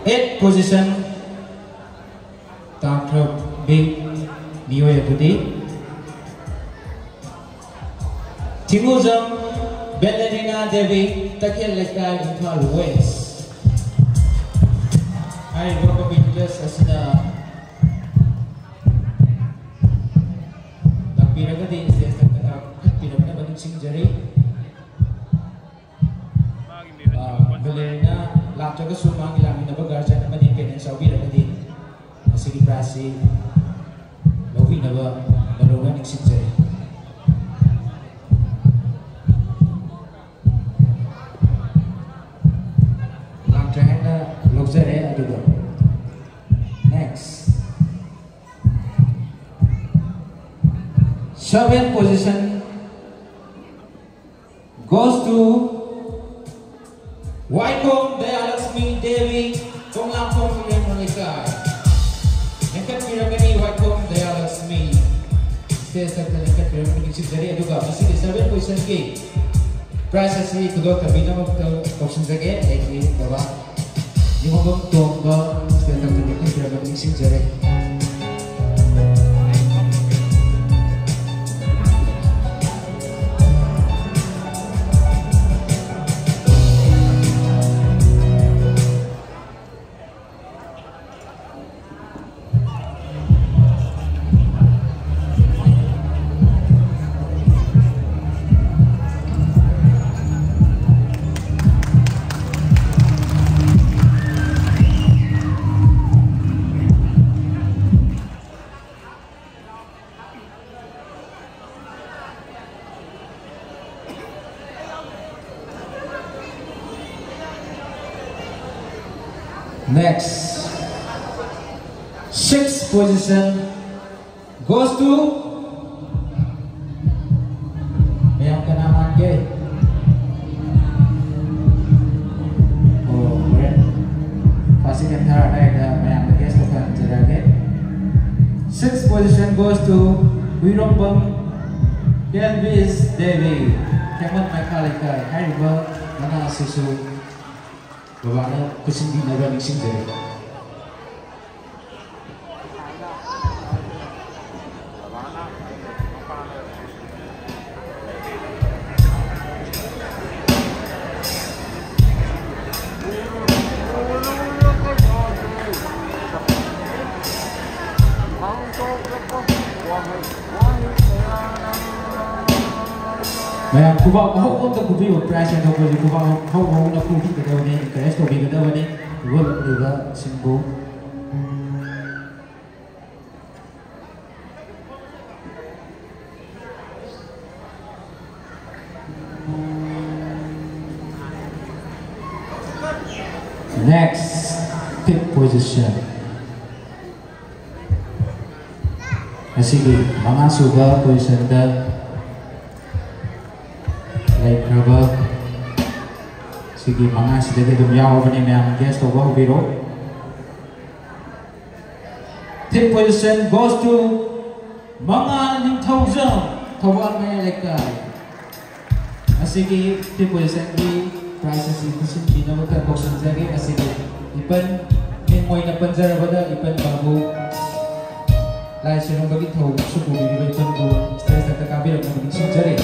8th position Dr. Big Niyoy Abudi. Timuzam Belladina Devi Takhil Lekay Imphal West. Ay mga kapitlas asina nagpiragadi sa nagpiragadi na baging singjari. Belladina laptop ka sumang ilang inabagar siya naman din kanya sa piragadi. Sige prasi Lovi na ba nalungan ng singjari. Next, 7th position goes to Waikom Dayalasmi Devi Tonglampong Lemonikay. Nangkat piragani Waikom Dayalasmi. Saya nangkat piragani sinjari juga masih di 7th position ke. Price asli kedua kabina option saja, ini bawa. Di mana tongga sekarang terjadi berapa mixing jarak. Next, 6th position goes to Mayang Kanaman Gay. Oh, great. Passing and third Mayang the guest of Anjarage. 6th position goes to Wirombang Kelvis Devi. Kemat Maikalikai, Hariba, Mana Susu. Bawa kusindi naga mixing dari. Mayang kubang kau untuk kubi operasi atau kubi kubang kau nak kubi kita ni, kerana kubi kita ni, gol juga simbo. Next, 5th position. Sige, mga suga position dah. Like rubber. Sige mga sila dumyaw pa ni mga guest o wow biro. 10th position goes to mga Ningthawjang Thawal Maya Lekay. Sige 10th position di prices ikusin di naman boxing sagi. Sige ipan moy na panjara pada ipan bago. Lai sinong bagi thaw suku di ipan ko stress at kabir ng mga sinjari.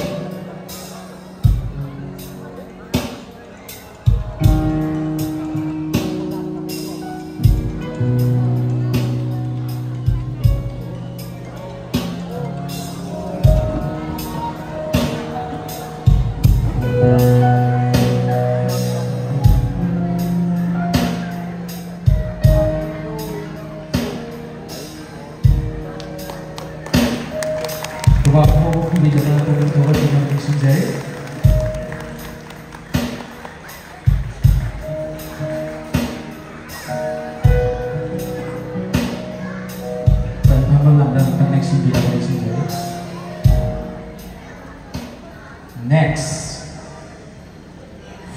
Next,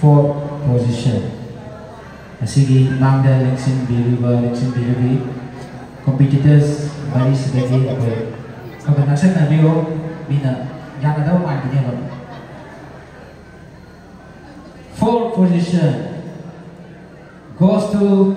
4th position. Sige, mangda election biru competitors bari sebagai apa? Kalau nasa nabiyo bina yang ada orang ini apa? 4th position goes to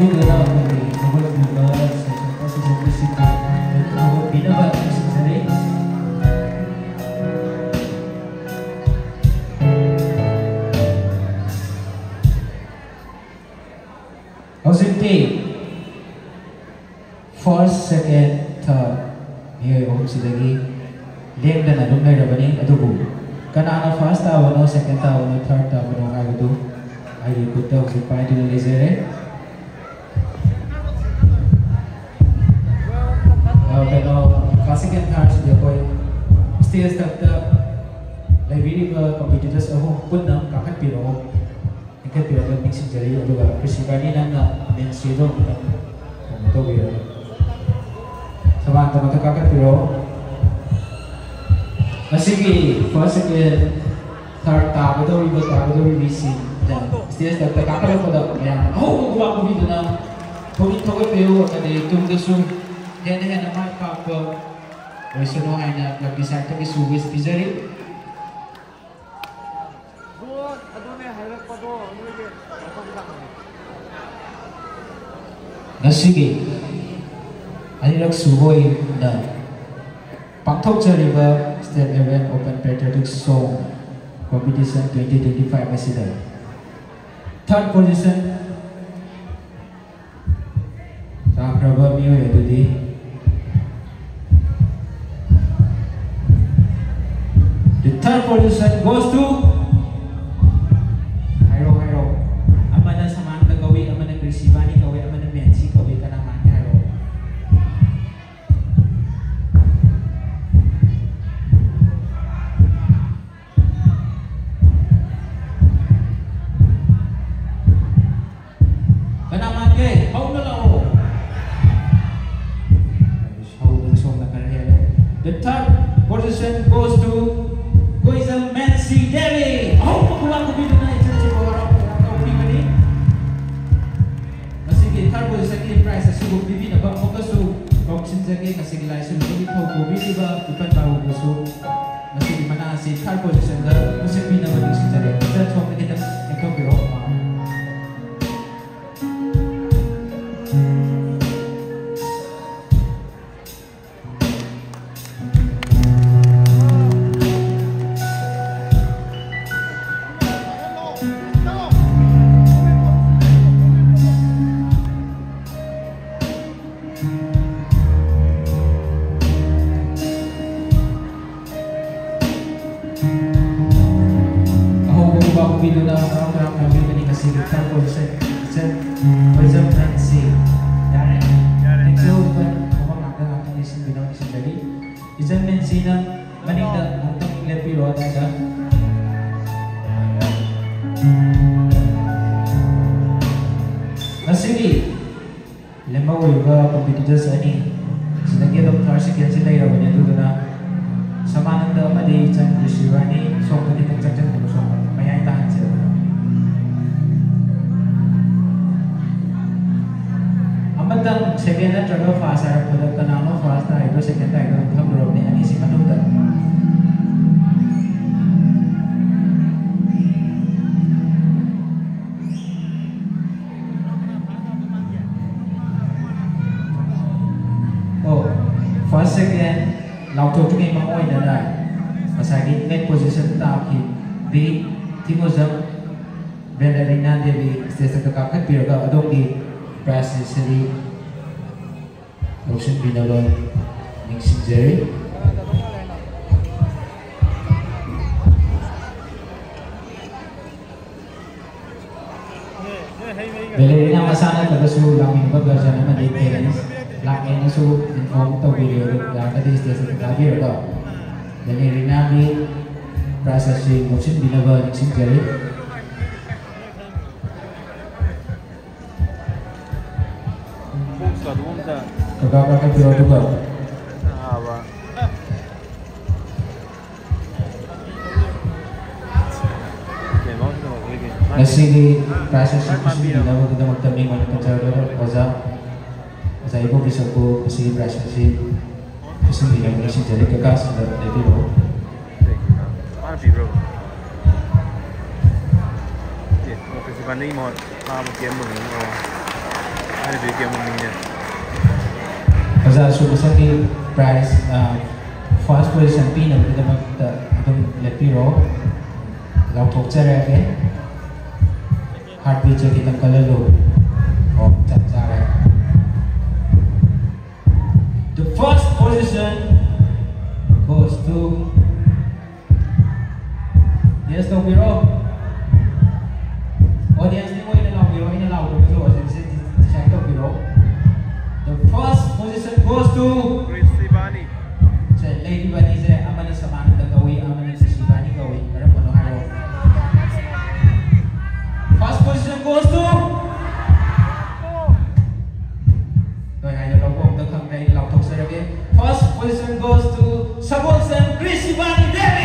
video na nahulog na ba sa simplicity binaba ang sinsarin. First, second, third. Ngayon, kung silagi leng na nalumay na ba niya adubo. Kanana first tawa no, second tawa no, third tawa no, ay ito. Ay ikot daw, si Paito na lizere. Pero, second third siya po, stage tapta, library ba, competitors ako, pun na, kakatpiro. Kakatpiro ba, mixing jari, ito ba, presibani na na, mensido, ito ba yun. Sama teman kakak piro masih first second third tahu tu revisi dan setiap step kakak pada yang gua video na kami tahu piro ada tunggu su hena nama apa resuno hanya lagi satu ke suwis bizari nasigi Anilag suhoy na pangtok jariba Step Event Open Patriotic Song Competition 2025 masida. Third position Rakraba Miyo Yadudi. The third position goes to Hairo. Amana sama ang gawi, amana Grisibani gawi, amana Mensi gawi ka naman Hairo. The third position goes to Koizam Mensi Devi. Pagkuha ko dito na ito sa mga ni. Masige third position in price sa subok bibi na ba mo kaso kung sinjage kasi gilay sa lubi ko bibi ba ipan tawo gusto. Masige mana si third position da musik bina ba si jare. That's what kita ito biro. Video na orang kami ni kasi kita pun macam Nancy. Thank you kan, orang ada akan isin bina isin jadi. Isan Nancy na maningda antang lepi roh ada. Masih lima wiba competitors ani. Sedangkan doktor sekian sila yang banyak tu na. Sama nanda madi cang Grisibani so tadi cang so Mayay tahan sila. Amatang second na trago fast ay product kanano fast na ito second tayo ng road ni ani si Manuda. First second lauto tu ngay mamoy na na. Masagin ngay position taaki di Timozam Benarina Devi stage kakak piraga adong di press sili Ocean Binalon Mixing Jerry Benarina masana tagasu lang yung bagasa naman di parents laki na su inform to video lang tadi stage kakak piraga Benarina di processing Ocean Binalon Mixing Jerry Kakak piro juga. Nasi di proses itu sudah kita magtaming wala konservador oza ibu bisa ko kasi proses itu hindi na kasi jadi kakas na dito. Ano bro? Okay, kasi ba ni mo pa mo kiam mo. Ano bigyan mo niya? Kasi sumasang prize first position pinagdamag itong Lepiro. Lautok tsareke. Heartbeat check itong kalalo. O, tsarek. The first position goes to Yes, no Biro. Audience ni mo inalaw Biro, inalaw do Biro. Siya ito Biro. The first position goes to Chris Sibani. Lady Bani sa ama ni sa manang gagawin, ama ni sa Sibani gawin. Pero ano haro? First position goes to First position goes to Sabon Sam Chris Sibani David.